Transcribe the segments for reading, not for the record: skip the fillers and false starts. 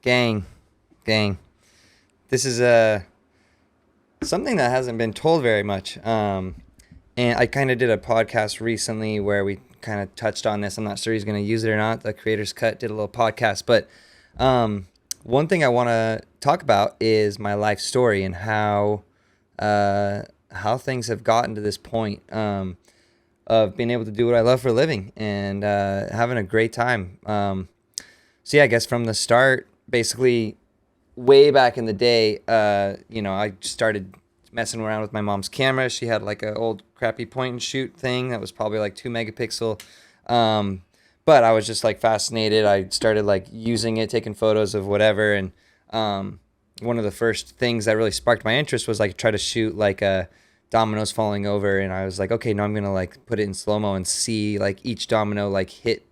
Gang. This is something that hasn't been told very much. And I kind of did a podcast recently where we kind of touched on this. I'm not sure he's going to use it or not. The Creator's Cut did a little podcast. But one thing I want to talk about is my life story and how things have gotten to this point of being able to do what I love for a living and having a great time. So yeah, I guess from the start, basically way back in the day, I started messing around with my mom's camera. She had like an old crappy point and shoot thing that was probably like 2 megapixel. But I was just like fascinated. I started like using it, taking photos of whatever. And one of the first things that really sparked my interest was like try to shoot like dominoes falling over. And I was like, okay, now I'm going to like put it in slow-mo and see like each domino like hit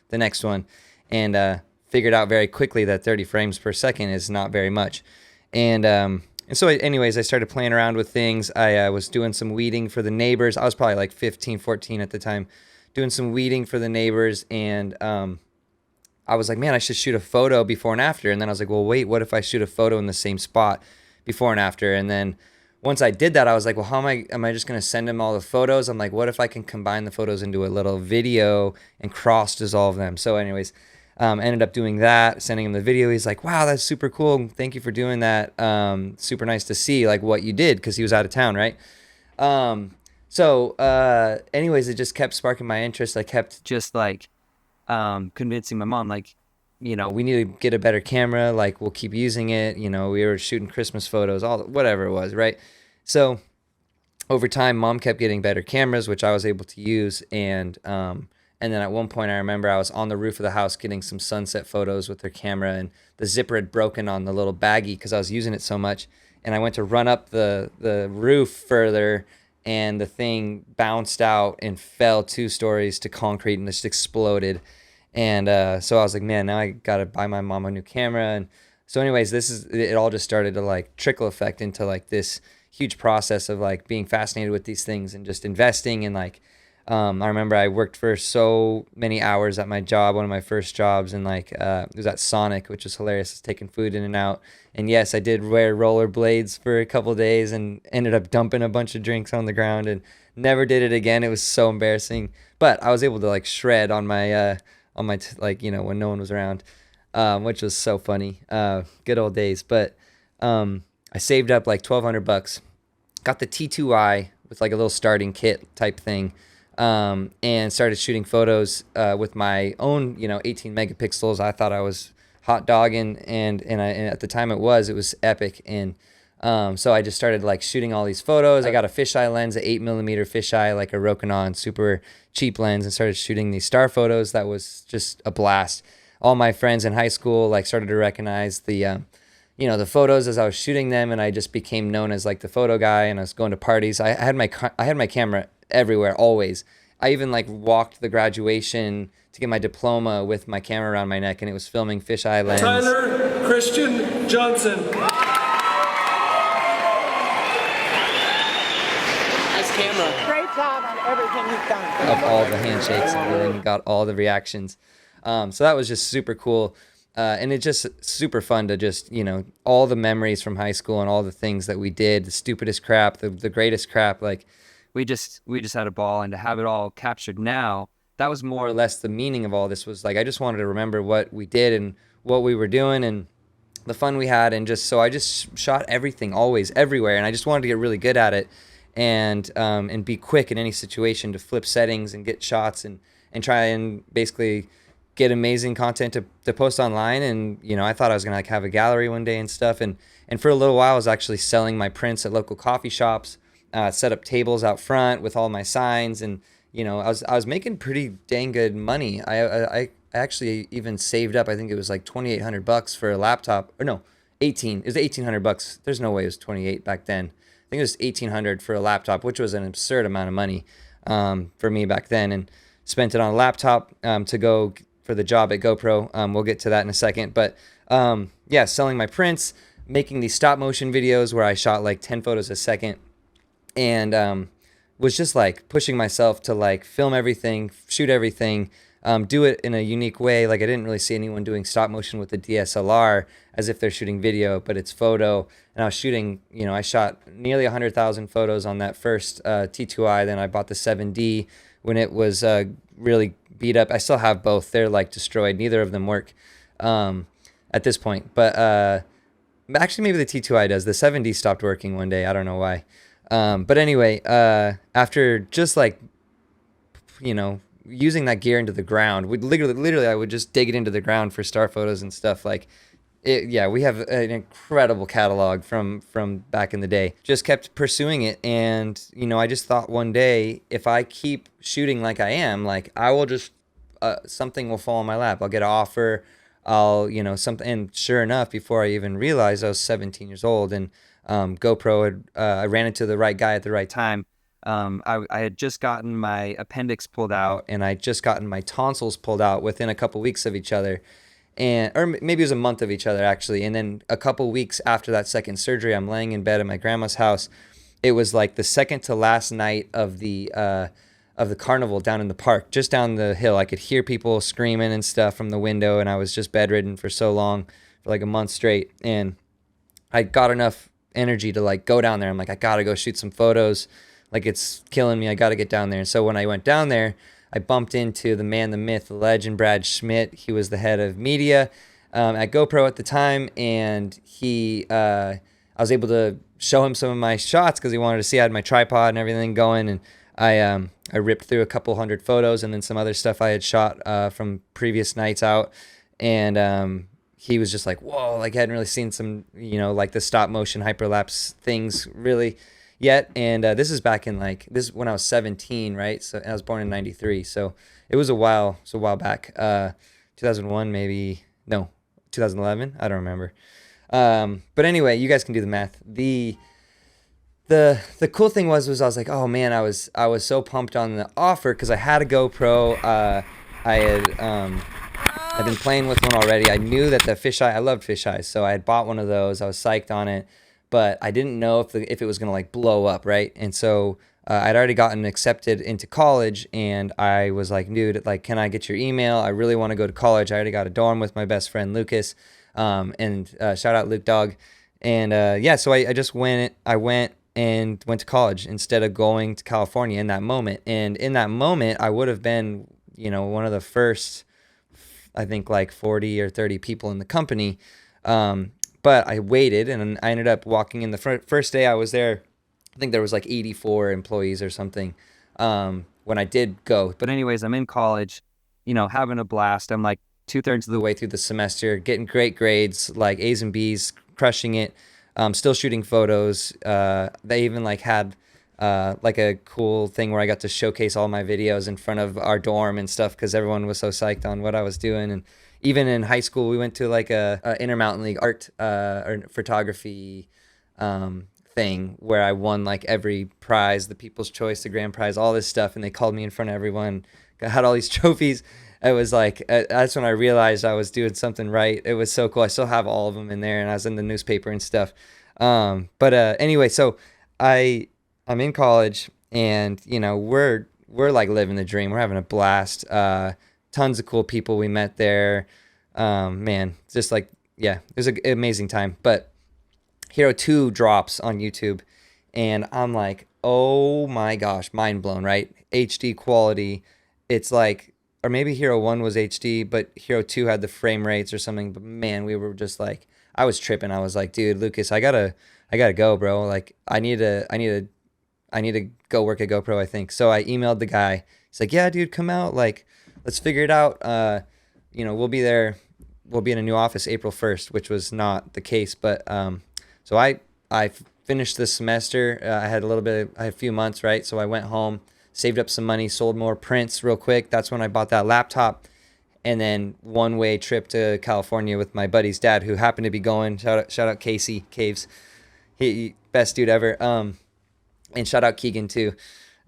the next one. And figured out very quickly that 30 frames per second is not very much. And so anyways, I started playing around with things. I was doing some weeding for the neighbors. I was probably like 15, 14 at the time, doing some weeding for the neighbors. And I was like, man, I should shoot a photo before and after. And then I was like, well, wait, what if I shoot a photo in the same spot before and after? And then once I did that, I was like, well, am I just going to send him all the photos? I'm like, what if I can combine the photos into a little video and cross dissolve them? So anyways, ended up doing that, sending him the video. He's like, wow, that's super cool. Thank you for doing that. Super nice to see like what you did, because he was out of town, right? Anyways, it just kept sparking my interest. I kept just like convincing my mom, like, we need to get a better camera. Like, we'll keep using it. We were shooting Christmas photos, whatever it was, right? So over time, mom kept getting better cameras, which I was able to use. And then at one point, I remember I was on the roof of the house getting some sunset photos with her camera, and the zipper had broken on the little baggie because I was using it so much. And I went to run up the roof further, and the thing bounced out and fell 2 stories to concrete and just exploded. And so I was like, man, now I got to buy my mom a new camera. And so anyways, it all just started to like trickle effect into like this huge process of like being fascinated with these things and just investing in like, I remember I worked for so many hours at my job, one of my first jobs, and like it was at Sonic, which was hilarious. I was taking food in and out. And yes, I did wear rollerblades for a couple of days and ended up dumping a bunch of drinks on the ground and never did it again. It was so embarrassing. But I was able to like shred on my when no one was around, which was so funny. Good old days. But I saved up like $1,200, got the T2i with like a little starting kit type thing. And started shooting photos with my own, 18 megapixels. I thought I was hot dogging, and at the time it was epic. And so I just started like shooting all these photos. I got a fisheye lens, an 8mm fisheye, like a Rokinon, super cheap lens, and started shooting these star photos. That was just a blast. All my friends in high school like started to recognize the the photos as I was shooting them, and I just became known as like the photo guy. And I was going to parties. I had my camera everywhere, always. I even like walked the graduation to get my diploma with my camera around my neck, and it was filming fisheye lens. Tyler Christian Johnson. Nice camera. Great job on everything you've done. Of all the handshakes and everything, got all the reactions. So that was just super cool. And it's just super fun to just, all the memories from high school and all the things that we did, the stupidest crap, the greatest crap, like we just had a ball. And to have it all captured now, that was more or less the meaning of all this. Was like, I just wanted to remember what we did and what we were doing and the fun we had. And so I just shot everything, always, everywhere. And I just wanted to get really good at it and be quick in any situation to flip settings and get shots and try and basically get amazing content to post online. And, I thought I was going to like have a gallery one day and stuff. And for a little while, I was actually selling my prints at local coffee shops, set up tables out front with all my signs. And, I was making pretty dang good money. I actually even saved up, I think it was like $2,800 for a laptop, or no, 18. It was $1,800. There's no way it was 28 back then. I think it was $1,800 for a laptop, which was an absurd amount of money for me back then. And spent it on a laptop to go for the job at GoPro. We'll get to that in a second. But selling my prints, making these stop motion videos where I shot like 10 photos a second, and was just like pushing myself to like film everything, shoot everything, do it in a unique way. Like I didn't really see anyone doing stop motion with the DSLR as if they're shooting video, but it's photo. And I was shooting, I shot nearly 100,000 photos on that first T2i. Then I bought the 7D when it was really beat up. I still have both. They're like destroyed. Neither of them work at this point. But actually, maybe the T2i does. The 7D stopped working one day. I don't know why. But anyway, after just like, using that gear into the ground, literally, I would just dig it into the ground for star photos and stuff. Like, we have an incredible catalog from back in the day. Just kept pursuing it, and I just thought one day, if I keep shooting like I am, like I will just something will fall in my lap. I'll get an offer. I'll something. And sure enough, before I even realized, I was 17 years old, and GoPro had I ran into the right guy at the right time. I had just gotten my appendix pulled out, and I just gotten my tonsils pulled out within a couple weeks of each other. Or maybe it was a month of each other actually. And then a couple weeks after that second surgery, I'm laying in bed at my grandma's house. It was like the second to last night of the carnival down in the park, just down the hill. I could hear people screaming and stuff from the window, and I was just bedridden for so long, for like a month straight. And I got enough energy to like go down there. I'm like, I gotta go shoot some photos. Like it's killing me. I gotta get down there. And so when I went down there, I bumped into the man, the myth, the legend, Brad Schmidt. He was the head of media at GoPro at the time, and I was able to show him some of my shots because he wanted to see I had my tripod and everything going. And I ripped through a couple hundred photos and then some other stuff I had shot from previous nights out. And he was just like, whoa, like I hadn't really seen some, like the stop motion hyperlapse things really yet. And this is back in when I was 17, right? So I was born in 93. So it was a while back. 2001, maybe, no, 2011. I don't remember. But anyway, you guys can do the math. The cool thing was I was like, oh man, I was so pumped on the offer because I had a GoPro. I'd been playing with one already. I knew that the fisheye, I loved fisheyes, so I had bought one of those. I was psyched on it, but I didn't know if it was gonna like blow up, right? And so I'd already gotten accepted into college, and I was like, dude, like, can I get your email? I really want to go to college. I already got a dorm with my best friend Lucas, and shout out Luke Dog. And so I just went and went to college instead of going to California in that moment. And in that moment, I would have been, one of the first, I think like 40 or 30 people in the company. But I waited, and I ended up walking in the first day I was there. I think there was like 84 employees or something when I did go. But anyways, I'm in college, having a blast. I'm like 2/3 of the way through the semester, getting great grades, like A's and B's, crushing it. Still shooting photos. They even like had like a cool thing where I got to showcase all my videos in front of our dorm and stuff because everyone was so psyched on what I was doing. And even in high school, we went to like a Intermountain League art or photography thing where I won like every prize, the People's Choice, the grand prize, all this stuff. And they called me in front of everyone. I had all these trophies. It was like, that's when I realized I was doing something right. It was so cool. I still have all of them in there, and I was in the newspaper and stuff. But anyway, so I'm in college, and we're like living the dream. We're having a blast. Tons of cool people we met there. Man, just like, yeah, it was an amazing time. But Hero 2 drops on YouTube, and I'm like, oh my gosh, mind blown, right? HD quality. It's like, or maybe Hero 1 was HD, but Hero 2 had the frame rates or something. But man, we were just like, I was tripping. I was like, dude, Lucas, I gotta go, bro. Like, I need to go work at GoPro, I think. So I emailed the guy. He's like, yeah, dude, come out. Like, let's figure it out. We'll be there. We'll be in a new office April 1st, which was not the case. But so I finished the semester. I had a few months, right? So I went home, saved up some money, sold more prints real quick. That's when I bought that laptop. And then one-way trip to California with my buddy's dad, who happened to be going. Shout out Casey Caves, he best dude ever. And shout out Keegan too,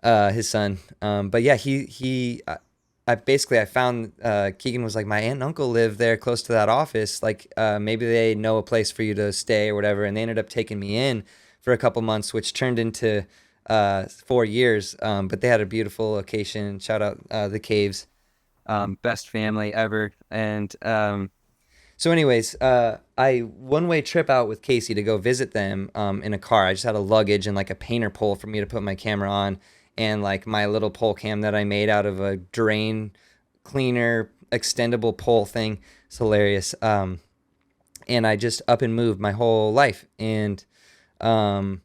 his son. But yeah, I found Keegan was like, my aunt and uncle live there close to that office. Like maybe they know a place for you to stay or whatever. And they ended up taking me in for a couple months, which turned into 4 years. But they had a beautiful location. Shout out the Caves. best family ever. And so anyways, I one-way trip out with Casey to go visit them in a car. I just had a luggage and like a painter pole for me to put my camera on, and like my little pole cam that I made out of a drain cleaner extendable pole thing. It's hilarious. And I just up and moved my whole life, and didn't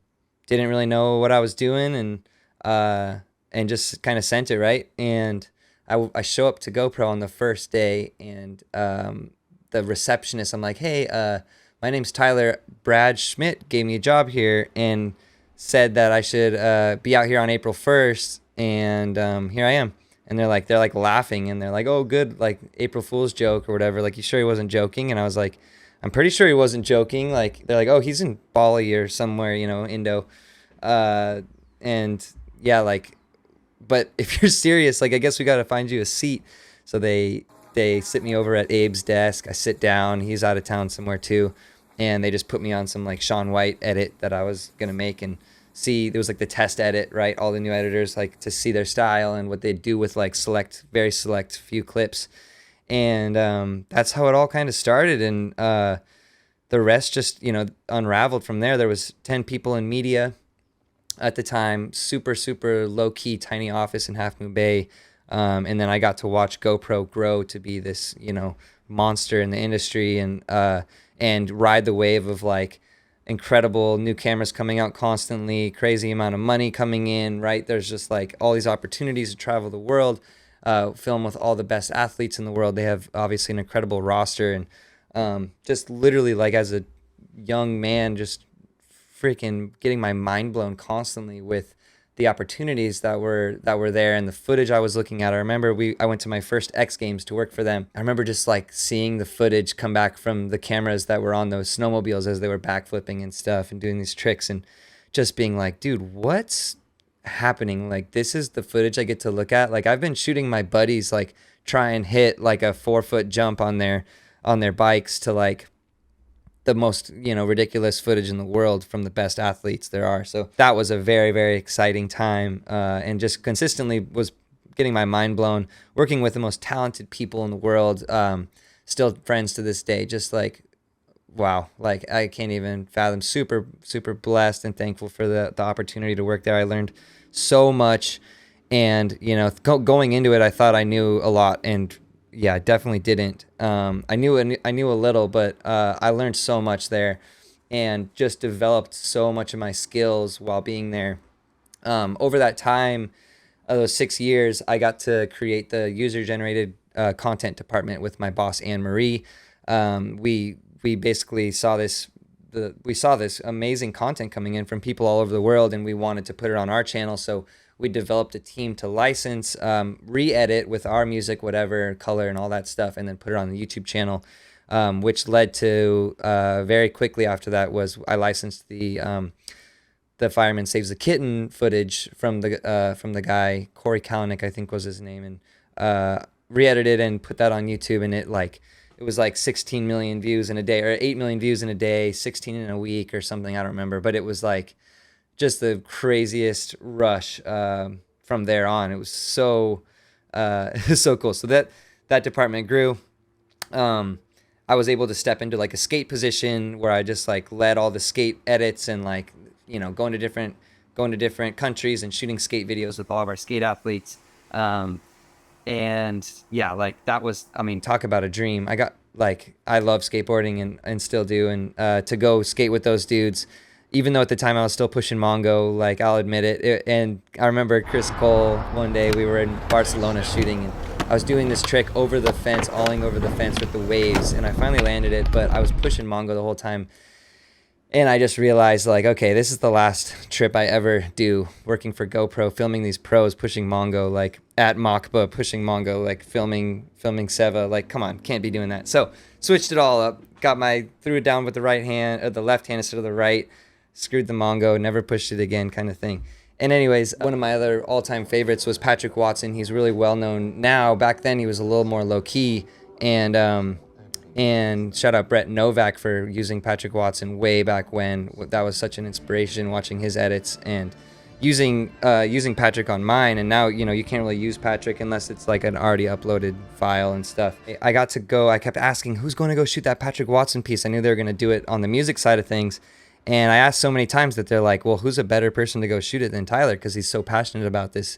really know what I was doing, and just kind of sent it, right. And I show up to GoPro on the first day, and the receptionist, I'm like, hey, my name's Tyler. Brad Schmidt gave me a job here and said that I should be out here on April 1st, and here I am. And they're like laughing, and they're like, oh, good, like April Fool's joke or whatever. Like, you sure he wasn't joking? And I was like, I'm pretty sure he wasn't joking. Like, they're like, oh, he's in Bali or somewhere, Indo. And yeah, like, but if you're serious, like, I guess we got to find you a seat. So they sit me over at Abe's desk. I sit down. He's out of town somewhere too. And they just put me on some like Shaun White edit that I was going to make, and see, there was like the test edit, right? All the new editors, like, to see their style and what they do with like very select few clips. And that's how it all kind of started. And the rest just, unraveled from there. There was 10 people in media at the time, super, super low key, tiny office in Half Moon Bay. And then I got to watch GoPro grow to be this, monster in the industry, and ride the wave of like incredible new cameras coming out constantly, crazy amount of money coming in, right? There's just like all these opportunities to travel the world, film with all the best athletes in the world. They have obviously an incredible roster, and just literally, like, as a young man, just freaking getting my mind blown constantly with the opportunities that were there, and the footage I was looking at. I remember I went to my first X Games to work for them. I remember just like seeing the footage come back from the cameras that were on those snowmobiles as they were backflipping and stuff and doing these tricks, and just being like, dude, what's happening? Like, this is the footage I get to look at. Like, I've been shooting my buddies like try and hit like a 4-foot jump on their bikes to like the most, ridiculous footage in the world from the best athletes there are. So that was a very, very exciting time, and just consistently was getting my mind blown, working with the most talented people in the world, still friends to this day. Just like, wow, like, I can't even fathom. Super, super blessed and thankful for the opportunity to work there. I learned so much, and, going into it, I thought I knew a lot, and yeah, I definitely didn't. I knew a little, but I learned so much there, and just developed so much of my skills while being there. Over that time, those 6 years, I got to create the user-generated content department with my boss, Anne Marie. We basically saw this amazing content coming in from people all over the world, and we wanted to put it on our channel. So we developed a team to license, re-edit with our music, whatever, color and all that stuff, and then put it on the YouTube channel, which led to very quickly after that was I licensed the Fireman Saves the Kitten footage from the guy, Corey Kalanick, I think was his name, and re-edited and put that on YouTube, and it was like 16 million views in a day, or 8 million views in a day, 16 in a week or something, I don't remember, but it was like just the craziest rush from there on. It was so so cool. So that department grew. I was able to step into like a skate position where I just like led all the skate edits, and like, going to different countries and shooting skate videos with all of our skate athletes. And yeah, like, that was, I mean, talk about a dream. I love skateboarding and still do. And to go skate with those dudes, even though at the time I was still pushing Mongo, like, I'll admit it. And I remember Chris Cole, one day we were in Barcelona shooting, and I was doing this trick over the fence, awling over the fence with the waves, and I finally landed it, but I was pushing Mongo the whole time. And I just realized, like, okay, this is the last trip I ever do working for GoPro, filming these pros pushing Mongo, like at Machba, pushing Mongo, like filming Seva. Like, come on, can't be doing that. So switched it all up, threw it down with the right hand, or the left hand instead of the right, screwed the Mongo, never pushed it again, kind of thing. And anyways, one of my other all-time favorites was Patrick Watson. He's really well known now. Back then he was a little more low key, and shout out Brett Novak for using Patrick Watson way back when. That was such an inspiration, watching his edits. And using Patrick on mine, and now you can't really use Patrick unless it's like an already uploaded file and stuff. I got to go. I kept asking who's going to go shoot that Patrick Watson piece. I knew they were going to do it on the music side of things, and I asked so many times that they're like, well, who's a better person to go shoot it than Tyler, because he's so passionate about this.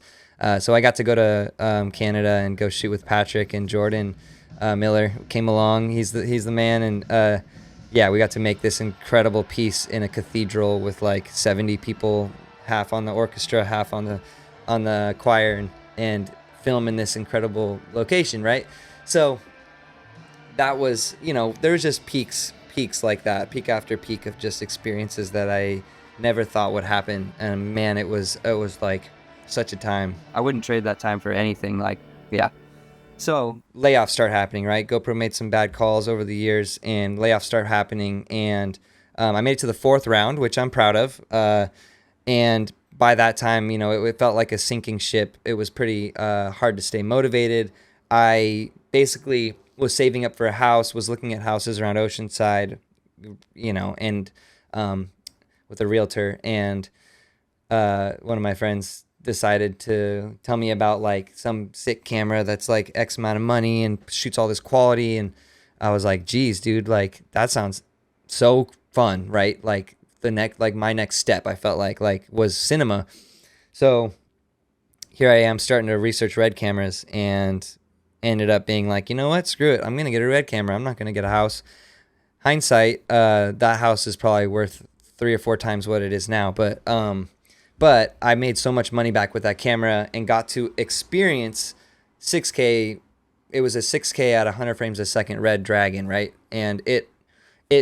So I got to go to Canada and go shoot with Patrick, and Jordan Miller came along. He's the man, and yeah, we got to make this incredible piece in a cathedral with like 70 people, half on the orchestra, half on the choir, and film in this incredible location, right? So that was, there was just peaks like that, peak after peak of just experiences that I never thought would happen. And man, it was like such a time. I wouldn't trade that time for anything. Like, yeah. So layoffs start happening, right? GoPro made some bad calls over the years, and layoffs start happening. And I made it to the 4th round, which I'm proud of. And by that time, it felt like a sinking ship. It was pretty hard to stay motivated. I basically was saving up for a house, was looking at houses around Oceanside, and with a realtor. And one of my friends decided to tell me about like some sick camera that's like X amount of money and shoots all this quality. And I was like, geez, dude, like that sounds so fun, right? Like my next step, I felt like was cinema. So here I am starting to research red cameras, and ended up being like, you know what, screw it, I'm gonna get a red camera. I'm not gonna get a house. Hindsight, that house is probably worth 3 or 4 times what it is now, but I made so much money back with that camera and got to experience 6K. It was a 6K at 100 frames a second Red Dragon, right? And it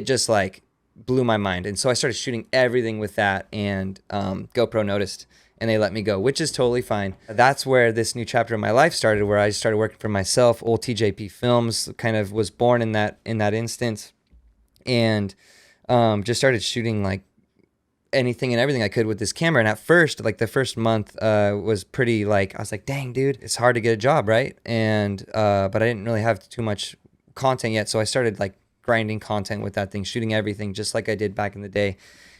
just like blew my mind. And so I started shooting everything with that, and GoPro noticed, and they let me go, which is totally fine. That's where this new chapter of my life started, where I started working for myself. OL'TJP Films kind of was born in that instance, and just started shooting like anything and everything I could with this camera. And at first, like the first month was pretty like, I was like, dang, dude, it's hard to get a job, right? And but I didn't really have too much content yet, so I started like grinding content with that thing, shooting everything just like I did back in the day,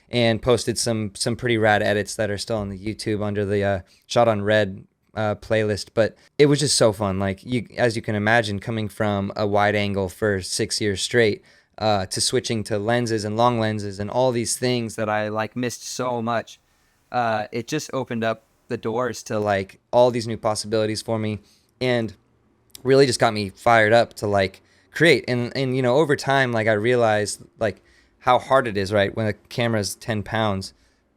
and posted some pretty rad edits that are still on the YouTube under the Shot on Red playlist. But it was just so fun. Like, as you can imagine, coming from a wide angle for 6 years straight, to switching to lenses and long lenses and all these things that I like missed so much. It just opened up the doors to like all these new possibilities for me, and really just got me fired up to like create. And over time, like I realized like how hard it is, right? When a camera's 10 pounds,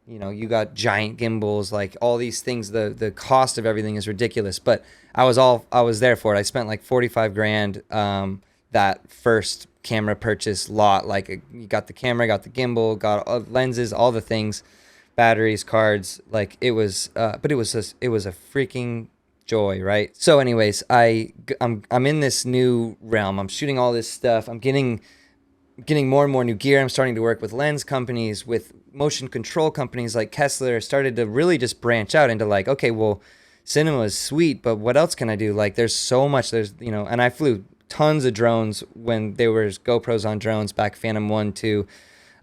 you got giant gimbals, like all these things, the cost of everything is ridiculous. But I was there for it. I spent like 45 grand that first camera purchase lot. Like, you got the camera, got the gimbal, got lenses, all the things, batteries, cards. Like, it was but it was a freaking joy, right? So anyways, I'm in this new realm. I'm shooting all this stuff. I'm getting more and more new gear. I'm starting to work with lens companies, with motion control companies like Kessler. Started to really just branch out into like, okay, well, cinema is sweet, but what else can I do? Like, there's so much. And I flew tons of drones when there was GoPros on drones back, Phantom 1, 2.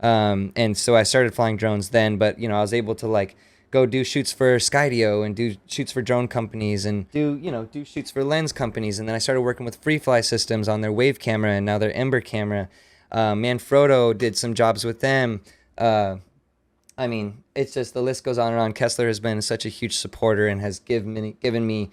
And so I started flying drones then, but I was able to like go do shoots for Skydio and do shoots for drone companies, and do shoots for lens companies. And then I started working with FreeFly Systems on their Wave camera and now their Ember camera. Manfrotto did some jobs with them. I mean, it's just, the list goes on and on. Kessler has been such a huge supporter and has given me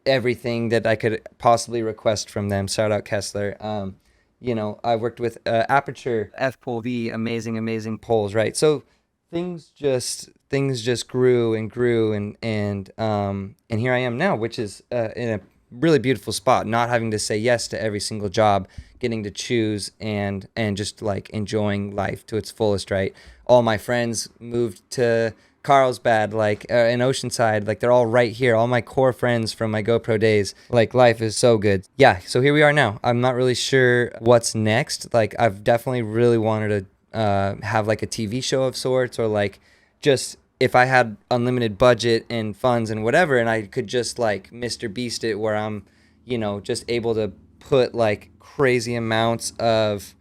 everything that I could possibly request from them. Shout out Kessler. I worked with Aperture, F-Pole V, amazing poles, right? So things just grew and grew, and here I am now, which is in a really beautiful spot, not having to say yes to every single job, getting to choose, and just like enjoying life to its fullest, right? All my friends moved to Carlsbad, like in Oceanside, like they're all right here. All my core friends from my GoPro days, like life is so good. Yeah, so here we are now. I'm not really sure what's next. Like, I've definitely really wanted to have like a TV show of sorts, or like just if I had unlimited budget and funds and whatever, and I could just like Mr. Beast it, where I'm, just able to put like crazy amounts of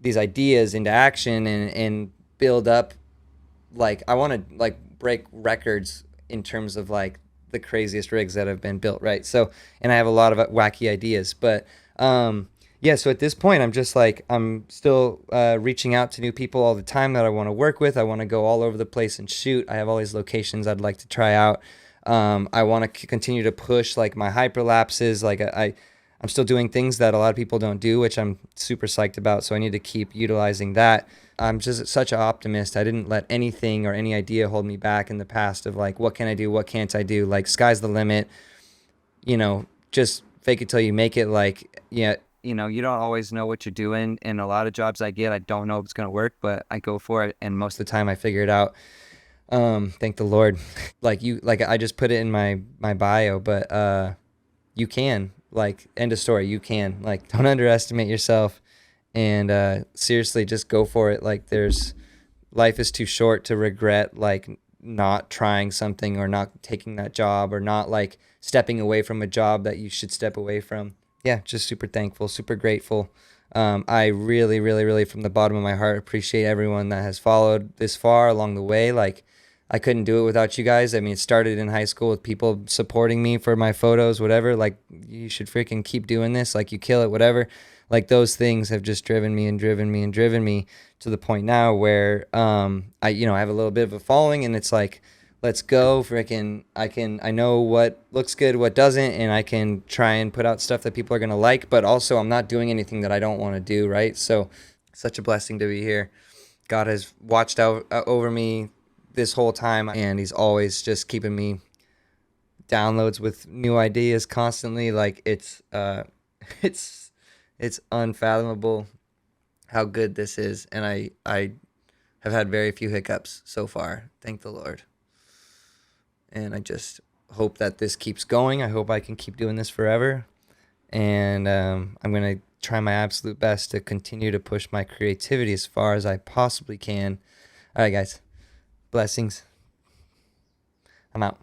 these ideas into action and build up. Like, I want to like break records in terms of like the craziest rigs that have been built, right? So, and I have a lot of wacky ideas, but yeah. So at this point, I'm just like I'm still reaching out to new people all the time that I want to work with. I want to go all over the place and shoot. I have all these locations I'd like to try out. I want to continue to push like my hyperlapses. Like I'm still doing things that a lot of people don't do, which I'm super psyched about. So I need to keep utilizing that. I'm just such an optimist. I didn't let anything or any idea hold me back in the past of like, what can I do? What can't I do? Like, sky's the limit. You know, just fake it till you make it. Like, yeah, you know, you don't always know what you're doing. And a lot of jobs I get, I don't know if it's going to work, but I go for it. And most of the time I figure it out. Thank the Lord. Like I just put it in my bio, but you can, like, end of story. You can, like, don't underestimate yourself, and seriously, just go for it. Like, life is too short to regret like not trying something or not taking that job or not like stepping away from a job that you should step away from. Yeah, just super thankful, super grateful. I really, really, really, from the bottom of my heart, appreciate everyone that has followed this far along the way. Like, I couldn't do it without you guys. I mean, it started in high school with people supporting me for my photos, whatever. Like, you should freaking keep doing this. Like, you kill it, whatever. Like, those things have just driven me and driven me and driven me to the point now where I have a little bit of a following, and it's like, let's go, freaking. I know what looks good, what doesn't, and I can try and put out stuff that people are gonna like. But also, I'm not doing anything that I don't want to do, right? So, such a blessing to be here. God has watched out over me this whole time, and he's always just keeping me downloads with new ideas constantly. Like, it's unfathomable how good this is, and I have had very few hiccups so far, thank the Lord. And I just hope that this keeps going. I hope I can keep doing this forever, and I'm gonna try my absolute best to continue to push my creativity as far as I possibly can. All right, guys. Blessings. I'm out.